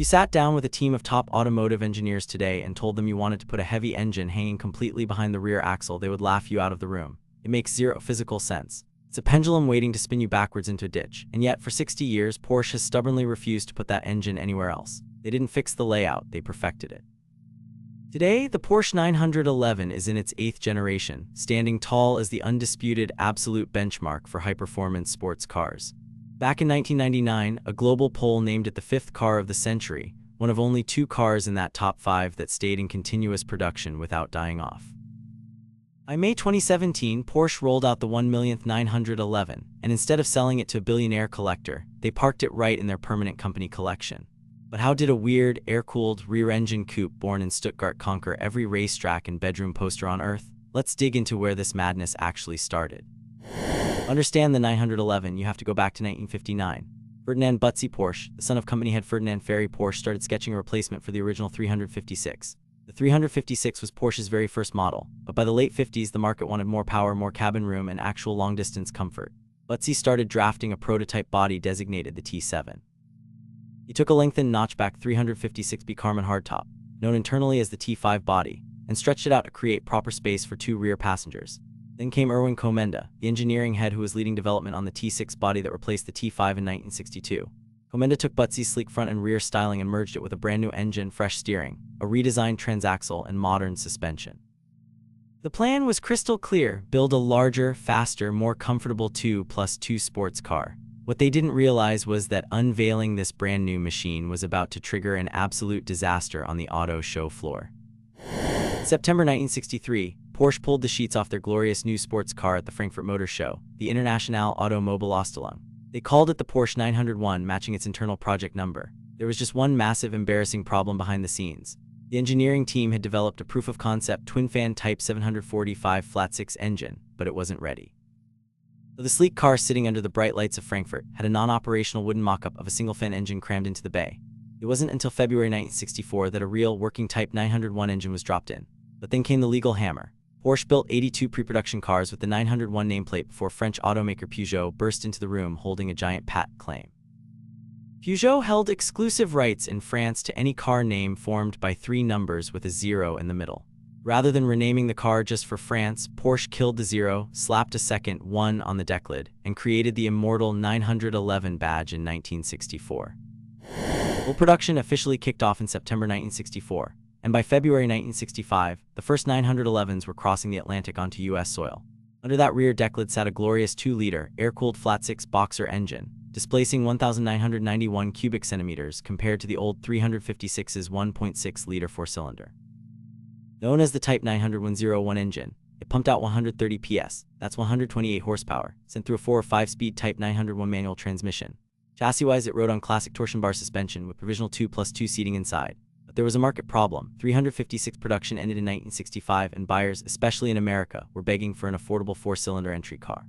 you sat down with a team of top automotive engineers today and told them you wanted to put a heavy engine hanging completely behind the rear axle, they would laugh you out of the room. It makes zero physical sense. It's a pendulum waiting to spin you backwards into a ditch, and yet for 60 years, Porsche has stubbornly refused to put that engine anywhere else. They didn't fix the layout, they perfected it. Today, the Porsche 911 is in its 8th generation, standing tall as the undisputed absolute benchmark for high-performance sports cars. Back in 1999, a global poll named it the 5th car of the century, one of only 2 cars in that top 5 that stayed in continuous production without dying off. By May 2017, Porsche rolled out the 1 millionth 911, and instead of selling it to a billionaire collector, they parked it right in their permanent company collection. But how did a weird, air-cooled, rear-engine coupe born in Stuttgart conquer every racetrack and bedroom poster on Earth? Let's dig into where this madness actually started. To understand the 911, you have to go back to 1959. Ferdinand Butzi Porsche, the son of company head Ferdinand Porsche, started sketching a replacement for the original 356. The 356 was Porsche's very first model, but by the late 50s the market wanted more power, more cabin room, and actual long-distance comfort. Butzi started drafting a prototype body designated the T7. He took a lengthened notchback 356B carbon hardtop, known internally as the T5 body, and stretched it out to create proper space for 2 rear passengers. Then came Erwin Komenda, the engineering head who was leading development on the T6 body that replaced the T5 in 1962. Komenda took Butzi's sleek front and rear styling and merged it with a brand new engine, fresh steering, a redesigned transaxle, and modern suspension. The plan was crystal clear: build a larger, faster, more comfortable 2+2 sports car. What they didn't realize was that unveiling this brand new machine was about to trigger an absolute disaster on the auto show floor. In September 1963, Porsche pulled the sheets off their glorious new sports car at the Frankfurt Motor Show, the Internationale Automobilausstellung. They called it the Porsche 901, matching its internal project number. There was just one massive, embarrassing problem behind the scenes. The engineering team had developed a proof-of-concept twin-fan Type 745 flat-six engine, but it wasn't ready. So the sleek car sitting under the bright lights of Frankfurt had a non-operational wooden mock-up of a single-fan engine crammed into the bay. It wasn't until February 1964 that a real, working Type 901 engine was dropped in. But then came the legal hammer. Porsche built 82 pre-production cars with the 901 nameplate before French automaker Peugeot burst into the room holding a giant patent claim. Peugeot held exclusive rights in France to any car name formed by 3 numbers with a 0 in the middle. Rather than renaming the car just for France, Porsche killed the 0, slapped a second 1 on the deck lid, and created the immortal 911 badge in 1964. Full production officially kicked off in September 1964. And by February 1965, the first 911s were crossing the Atlantic onto U.S. soil. Under that rear deck lid sat a glorious 2-liter, air-cooled flat-six boxer engine, displacing 1,991 cubic centimeters compared to the old 356's 1.6-liter 4-cylinder. Known as the Type 901 engine, it pumped out 130 PS, that's 128 horsepower, sent through a 4 or 5-speed Type 901 manual transmission. Chassis-wise, it rode on classic torsion bar suspension with provisional 2+2 seating inside. But there was a market problem. 356 production ended in 1965, and buyers, especially in America, were begging for an affordable 4-cylinder entry car.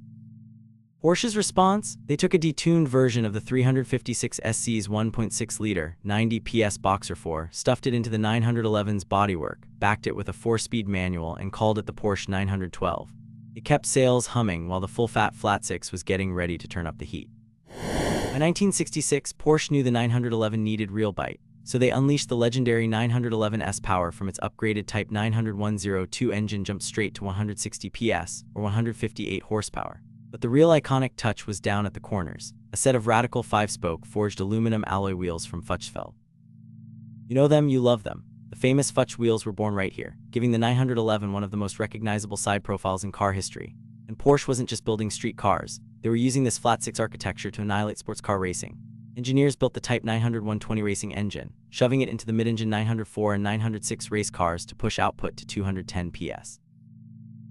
Porsche's response? They took a detuned version of the 356 SC's 1.6-liter, 90 PS Boxer 4, stuffed it into the 911's bodywork, backed it with a 4-speed manual, and called it the Porsche 912. It kept sales humming while the full-fat flat-six was getting ready to turn up the heat. By 1966, Porsche knew the 911 needed real bite. So they unleashed the legendary 911S power from its upgraded Type 901 engine, jumped straight to 160 PS, or 158 horsepower. But the real iconic touch was down at the corners, a set of radical 5-spoke forged aluminum alloy wheels from Fuchsfeld. You know them, you love them. The famous Fuchs wheels were born right here, giving the 911 one of the most recognizable side profiles in car history. And Porsche wasn't just building street cars, they were using this flat-six architecture to annihilate sports car racing. Engineers built the Type 901 racing engine, shoving it into the mid-engine 904 and 906 race cars to push output to 210 PS.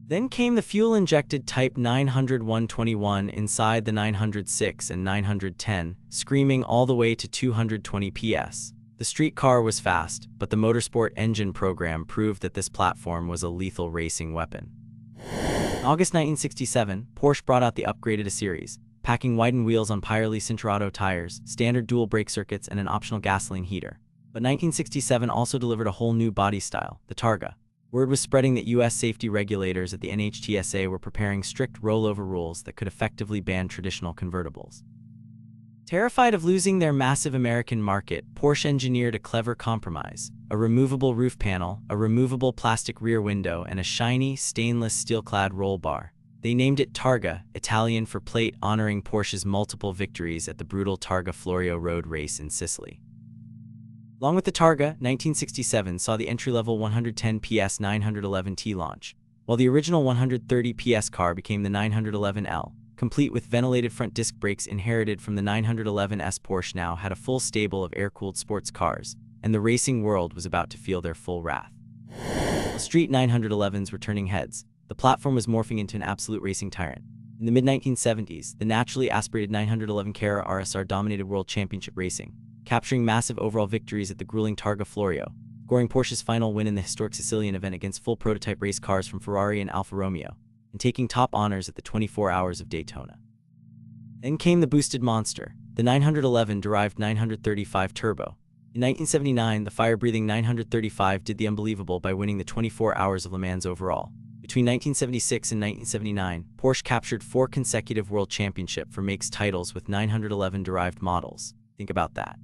Then came the fuel-injected Type 901 inside the 906 and 910, screaming all the way to 220 PS. The street car was fast, but the motorsport engine program proved that this platform was a lethal racing weapon. In August 1967, Porsche brought out the upgraded A series, packing widened wheels on Pirelli Cinturato tires, standard dual brake circuits, and an optional gasoline heater. But 1967 also delivered a whole new body style, the Targa. Word was spreading that U.S. safety regulators at the NHTSA were preparing strict rollover rules that could effectively ban traditional convertibles. Terrified of losing their massive American market, Porsche engineered a clever compromise: a removable roof panel, a removable plastic rear window, and a shiny, stainless steel-clad roll bar. They named it Targa, Italian for plate, honoring Porsche's multiple victories at the brutal Targa Florio road race in Sicily. Along with the Targa, 1967 saw the entry-level 110 PS 911T launch, while the original 130 PS car became the 911L. Complete with ventilated front disc brakes inherited from the 911S. Porsche now had a full stable of air-cooled sports cars, and the racing world was about to feel their full wrath. While street 911s were turning heads, the platform was morphing into an absolute racing tyrant. In the mid-1970s, the naturally aspirated 911 Carrera RSR dominated world championship racing, capturing massive overall victories at the grueling Targa Florio, scoring Porsche's final win in the historic Sicilian event against full prototype race cars from Ferrari and Alfa Romeo, and taking top honors at the 24 Hours of Daytona. Then came the boosted monster, the 911-derived 935 Turbo. In 1979, the fire-breathing 935 did the unbelievable by winning the 24 Hours of Le Mans overall. Between 1976 and 1979, Porsche captured 4 consecutive world championship for makes titles with 911-derived models. Think about that.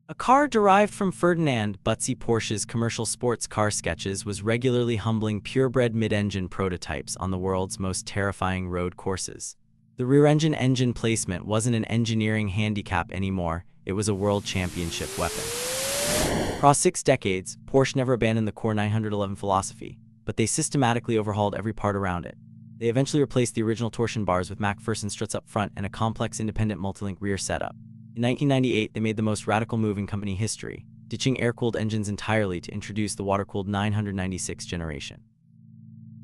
A car derived from Ferdinand Butzi Porsche's commercial sports car sketches was regularly humbling purebred mid-engine prototypes on the world's most terrifying road courses. The rear-engine engine placement wasn't an engineering handicap anymore, it was a world championship weapon. Across 6 decades, Porsche never abandoned the core 911 philosophy, but they systematically overhauled every part around it. They eventually replaced the original torsion bars with MacPherson struts up front and a complex independent multilink rear setup. In 1998, they made the most radical move in company history, ditching air-cooled engines entirely to introduce the water-cooled 996 generation.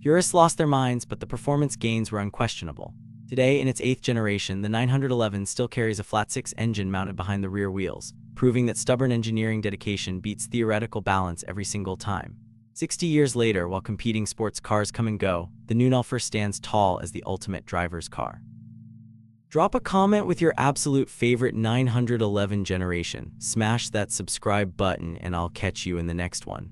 Purists lost their minds, but the performance gains were unquestionable. Today, in its 8th generation, the 911 still carries a flat-six engine mounted behind the rear wheels, proving that stubborn engineering dedication beats theoretical balance every single time. 60 years later, while competing sports cars come and go, the new 911 stands tall as the ultimate driver's car. Drop a comment with your absolute favorite 911 generation, smash that subscribe button, and I'll catch you in the next one.